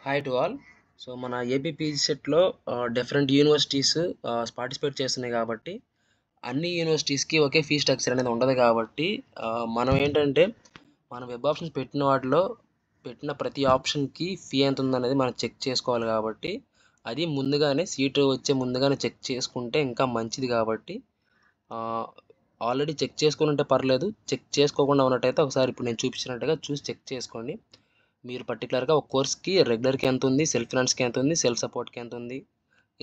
Hi to all. So మన APPG సెట్లో different universities participate చేస్తున్నాయి కాబట్టి అన్ని యూనివర్సిటీస్కి ఒకే ఫీ స్ట్రక్చర్ అనేది ఉండదు కాబట్టి మనం ఏంటంటే మన వెబ్ ఆప్షన్స్ పెట్టిన వాటిలో పెట్టిన ప్రతి ఆప్షన్కి ఫీ ఎంత ఉందనేది మనం చెక్ చేసుకోవాలి కాబట్టి అది ముందుగానే సీటు వచ్చే ముందుగానే చెక్ చేసుకుంటే ఇంకా మంచిది కాబట్టి ఆల్రెడీ చెక్ చేసుకుని ఉంటే పర్లేదు, చెక్ చేసుకోకుండా ఉన్నట్టయితే ఒకసారి ఇప్పుడు నేను చూపించినట్టుగా చూసి చెక్ చేసుకోండి. మీరు పర్టికులర్గా ఒక కోర్స్కి రెగ్యులర్కి ఎంత ఉంది, సెల్ఫ్ ఫినాన్స్కి ఎంత ఉంది, సెల్ఫ్ సపోర్ట్కి ఎంత ఉంది,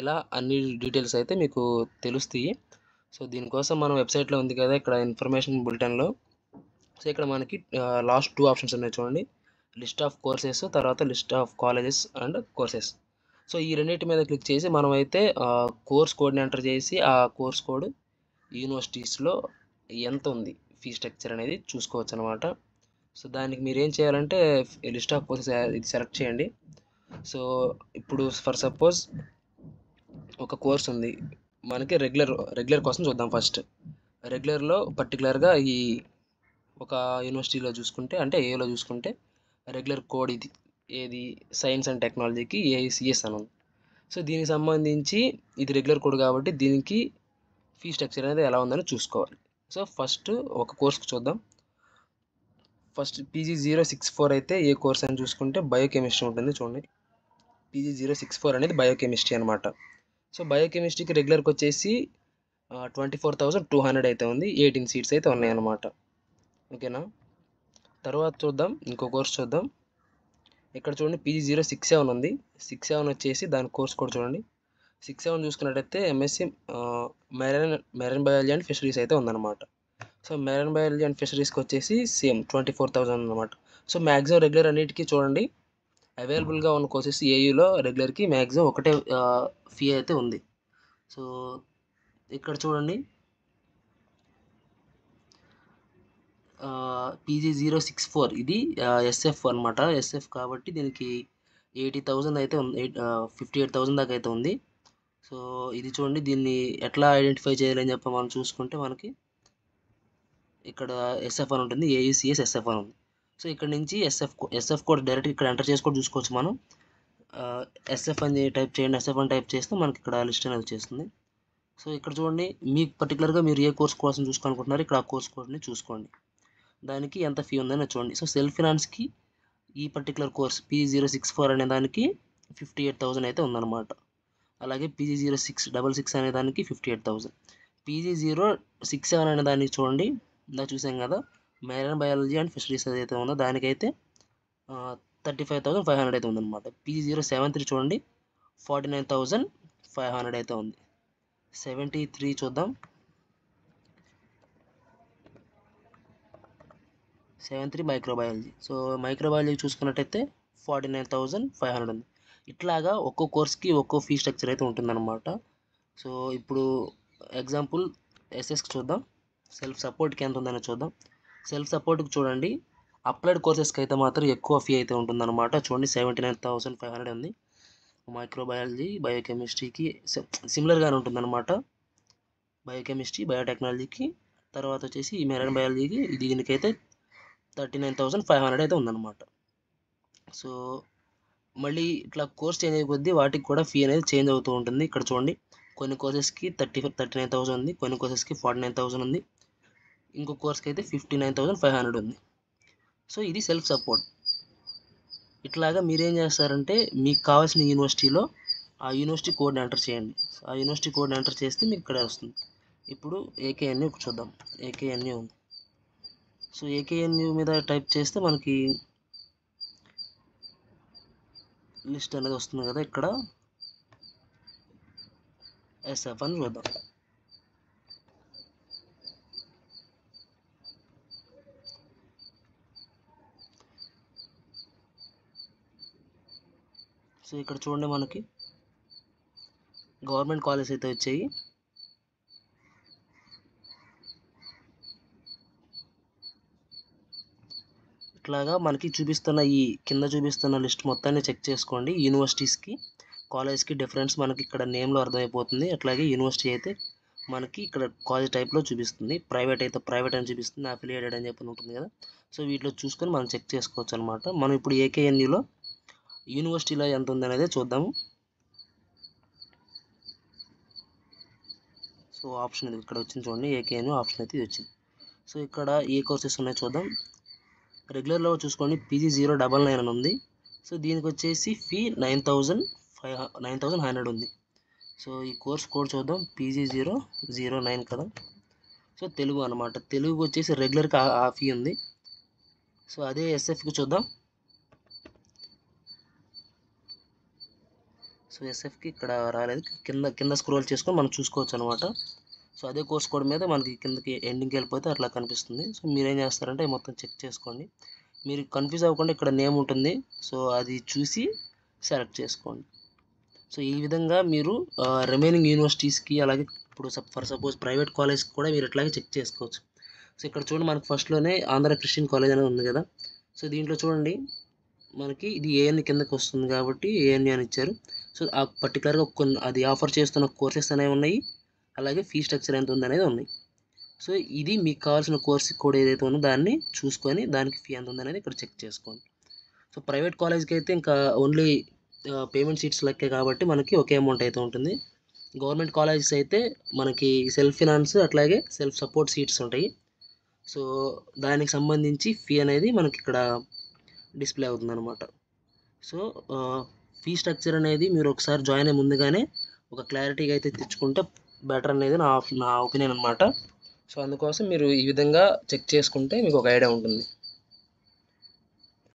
ఇలా అన్ని డీటెయిల్స్ అయితే మీకు తెలుస్తాయి. సో దీనికోసం మనం వెబ్సైట్లో ఉంది కదా ఇక్కడ ఇన్ఫర్మేషన్ బులెటిన్లో. సో ఇక్కడ మనకి లాస్ట్ 2 ఆప్షన్స్ ఉన్నాయి చూడండి, లిస్ట్ ఆఫ్ కోర్సెస్, తర్వాత list of colleges and courses. So ఈ రెండింటి మీద క్లిక్ చేసి మనం అయితే కోర్స్ కోడ్ని ఎంటర్ చేసి ఆ కోర్స్ కోడ్ యూనివర్సిటీస్లో ఎంత ఉంది ఫీ స్ట్రక్చర్ అనేది చూసుకోవచ్చు అనమాట. సో దానికి మీరు ఏం చేయాలంటే లిస్ట్ ఆఫ్ కోర్సెస్ ఇది సెలెక్ట్ చేయండి. సో ఇప్పుడు ఫర్ సపోజ్ ఒక కోర్స్ ఉంది మనకి రెగ్యులర్ కోసం చూద్దాం. ఫస్ట్ రెగ్యులర్లో పర్టికులర్గా ఈ ఒక యూనివర్సిటీలో చూసుకుంటే అంటే ఏలో చూసుకుంటే రెగ్యులర్ కోడ్ ఇది ఏది సైన్స్ అండ్ టెక్నాలజీకి ఏఐసిఎస్ అని ఉంది. సో దీనికి సంబంధించి ఇది రెగ్యులర్ కోడ్ కాబట్టి దీనికి ఫీ స్ట్రక్చర్ అనేది ఎలా ఉందని చూసుకోవాలి. సో ఫస్ట్ ఒక కోర్స్కి చూద్దాం. ఫస్ట్ PG064 అయితే ఏ కోర్స్ అని చూసుకుంటే బయోకెమిస్ట్రీ ఉంటుంది చూడండి. PG064 అనేది బయోకెమిస్ట్రీ అనమాట. సో బయోకెమిస్ట్రీకి రెగ్యులర్కి వచ్చేసి 24,200 అయితే ఉంది, 18 సీట్స్ అయితే ఉన్నాయన్నమాట. ఓకేనా. తర్వాత చూద్దాం ఇంకో కోర్స్ చూద్దాం. ఇక్కడ చూడండి PG067 ఉంది. 67 వచ్చేసి దాని కోర్స్ కూడా చూడండి. 67 చూసుకున్నట్టయితే MSc marine biology and fisheries అయితే ఉందన్నమాట. సో మెరైన్ బయాలజీ అండ్ ఫిషరీస్కి వచ్చేసి సేమ్ 24,000 అనమాట. సో మ్యాక్సిమం రెగ్యులర్ అన్నిటికీ చూడండి అవైలబుల్గా ఉన్న కోర్సెస్ ఏయూలో రెగ్యులర్కి మ్యాక్సిమం ఒకటే ఫీ అయితే ఉంది. సో ఇక్కడ చూడండి PG064 ఇది SF అనమాట. SF కాబట్టి దీనికి 80,000 అయితే ఉంది, 58,000 దాకా అయితే ఉంది. సో ఇది చూడండి, దీన్ని ఎట్లా ఐడెంటిఫై చేయాలని చెప్పి మనం చూసుకుంటే మనకి ఇక్కడ SF అని ఉంటుంది, AUCS SF అని ఉంది. సో ఇక్కడ నుంచి SF కోడ్ డైరెక్ట్ ఇక్కడ ఎంటర్ చేసుకొని చూసుకోవచ్చు మనం. SF అని టైప్ చేయండి, SF అని టైప్ చేస్తే మనకి ఇక్కడ లిస్ట్ అనేది వచ్చేస్తుంది. సో ఇక్కడ చూడండి మీకు పర్టికులర్గా మీరు ఏ కోర్స్ కోసం చూసుకోవాలనుకుంటున్నారు ఇక్కడ ఆ కోర్స్ కోడ్ని చూసుకోండి, దానికి ఎంత ఫీ ఉందని చూడండి. సో సెల్ఫ్ ఫినాన్స్కి ఈ పర్టికులర్ కోర్స్ PG064 అనే దానికి 58,000 అయితే ఉందన్నమాట. అలాగే PG066 అనే దానికి 58,000. PG067 అనే దానికి చూడండి, ఇందాక చూసాం కదా మెరైన్ బయాలజీ అండ్ ఫిషరీస్ ఏదైతే ఉందో దానికైతే 35,500 అయితే ఉందన్నమాట. PG073 చూడండి 49,500 అయితే ఉంది. 73 చూద్దాం. 73 మైక్రోబయాలజీ. సో మైక్రోబయాలజీ చూసుకున్నట్టయితే 49,500 ఉంది. ఇట్లాగా ఒక్కో కోర్స్కి ఒక్కో ఫీ స్ట్రక్చర్ అయితే ఉంటుందన్నమాట. సో ఇప్పుడు ఎగ్జాంపుల్ ఎస్ఎస్కి చూద్దాం, సెల్ఫ్ సపోర్ట్కి ఎంత ఉందని చూద్దాం. సెల్ఫ్ సపోర్ట్కి చూడండి అప్లైడ్ కోర్సెస్కి అయితే మాత్రం ఎక్కువ ఫీ అయితే ఉంటుందన్నమాట. చూడండి 79,500 ఉంది. మైక్రోబయాలజీ బయోకెమిస్ట్రీకి సిమిలర్గానే ఉంటుందన్నమాట. బయోకెమిస్ట్రీ బయోటెక్నాలజీకి తర్వాత వచ్చేసి ఈ మెరైన్ బయాలజీకి దీనికైతే 39,500 అయితే ఉందన్నమాట. సో మళ్ళీ ఇట్లా కోర్స్ చేంజ్ అయిపోద్ది, వాటికి కూడా ఫీ అనేది చేంజ్ అవుతూ ఉంటుంది. ఇక్కడ చూడండి కొన్ని కోర్సెస్కి 39,000 ఉంది, కొన్ని కోర్సెస్కి 49,000 ఉంది, ఇంకో కోర్స్కి అయితే 59,500 ఉంది. సో ఇది సెల్ఫ్ సపోర్ట్. ఇట్లాగా మీరేం చేస్తారంటే మీకు కావాల్సిన యూనివర్సిటీలో ఆ యూనివర్సిటీ కోడ్ని ఎంటర్ చేయండి. ఆ యూనివర్సిటీ కోడ్ని ఎంటర్ చేస్తే మీకు ఇక్కడ వస్తుంది. ఇప్పుడు AKNU చూద్దాం. AKNU ఉంది. సో AKNU మీద టైప్ చేస్తే మనకి లిస్ట్ అనేది వస్తుంది కదా. ఇక్కడ SF అని చూద్దాం. సో ఇక్కడ చూడండి మనకి గవర్నమెంట్ కాలేజ్ అయితే వచ్చాయి. ఇట్లాగా మనకి చూపిస్తున్న ఈ కింద చూపిస్తున్న లిస్ట్ మొత్తాన్ని చెక్ చేసుకోండి. యూనివర్సిటీస్కి కాలేజ్కి డిఫరెన్స్ మనకి ఇక్కడ నేమ్లో అర్థమైపోతుంది. అట్లాగే యూనివర్సిటీ అయితే మనకి ఇక్కడ కాలేజ్ టైప్లో చూపిస్తుంది. ప్రైవేట్ అయితే ప్రైవేట్ అని చూపిస్తుంది, అఫిలియేటెడ్ అని చెప్పి ఉంటుంది కదా. సో వీటిలో చూసుకొని మనం చెక్ చేసుకోవచ్చు అనమాట. మనం ఇప్పుడు AKNUలో యూనివర్సిటీలో ఎంత ఉందనేది చూద్దాము. సో ఆప్షన్ ఇది ఇక్కడ వచ్చింది చూడండి, ఏకేఎన్ ఆప్షన్ అయితే ఇది వచ్చింది. సో ఇక్కడ ఏ కోర్సెస్ ఉన్నాయో చూద్దాం. రెగ్యులర్లో చూసుకోండి PG099 అని ఉంది. సో దీనికి వచ్చేసి ఫీ 9,500 ఉంది. సో ఈ కోర్స్ కోడ్ చూద్దాం, PG009 కదా. సో తెలుగు అనమాట, తెలుగు వచ్చేసి రెగ్యులర్కి ఆ ఫీ ఉంది. సో అదే ఎస్ఎఫ్కి చూద్దాం. సో ఎస్ఎఫ్కి ఇక్కడ రాలేదు, కింద స్క్రోల్ చేసుకొని మనం చూసుకోవచ్చు అనమాట. సో అదే కోర్స్ కోడ్ మీద మనకి కిందకి ఎండింగ్కి వెళ్ళిపోతే అట్లా కనిపిస్తుంది. సో మీరేం చేస్తారంటే మొత్తం చెక్ చేసుకోండి. మీరు కన్ఫ్యూజ్ అవ్వకుండా ఇక్కడ నేమ్ ఉంటుంది, సో అది చూసి సెలెక్ట్ చేసుకోండి. సో ఈ విధంగా మీరు రిమైనింగ్ యూనివర్సిటీస్కి, అలాగే ఇప్పుడు ఫర్ సపోజ్ ప్రైవేట్ కాలేజ్కి కూడా మీరు ఇట్లాగే చెక్ చేసుకోవచ్చు. సో ఇక్కడ చూడండి, మనకు ఫస్ట్లోనే ఆంధ్ర క్రిస్టియన్ కాలేజ్ అనేది ఉంది కదా. సో దీంట్లో చూడండి మనకి ఇది ఏఎన్ కిందకి వస్తుంది కాబట్టి ఏఎన్ అని ఇచ్చారు. సో ఆ పర్టికులర్గా కొన్ని అది ఆఫర్ చేస్తున్న కోర్సెస్ అనేవి ఉన్నాయి, అలాగే ఫీ స్ట్రక్చర్ ఎంత ఉంది అనేది ఉన్నాయి. సో ఇది మీకు కావాల్సిన కోర్స్ కోడ్ ఏదైతే ఉందో దాన్ని చూసుకొని దానికి ఫీ ఎంత ఉందనేది ఇక్కడ చెక్ చేసుకోండి. సో ప్రైవేట్ కాలేజ్కి అయితే ఇంకా ఓన్లీ పేమెంట్ సీట్స్ లెక్కే కాబట్టి మనకి ఒకే అమౌంట్ అయితే ఉంటుంది. గవర్నమెంట్ కాలేజెస్ అయితే మనకి సెల్ఫ్ ఫినాన్స్ అట్లాగే సెల్ఫ్ సపోర్ట్ సీట్స్ ఉంటాయి. సో దానికి సంబంధించి ఫీ అనేది మనకి ఇక్కడ డిస్ప్లే అవుతుంది అనమాట. సో ఫీ స్ట్రక్చర్ అనేది మీరు ఒకసారి జాయిన్ అయ్యే ముందుగానే ఒక క్లారిటీగా అయితే తెచ్చుకుంటే బెటర్ అనేది నా ఒపీనియన్ అనమాట. సో అందుకోసం మీరు ఈ విధంగా చెక్ చేసుకుంటే మీకు ఒక ఐడియా ఉంటుంది.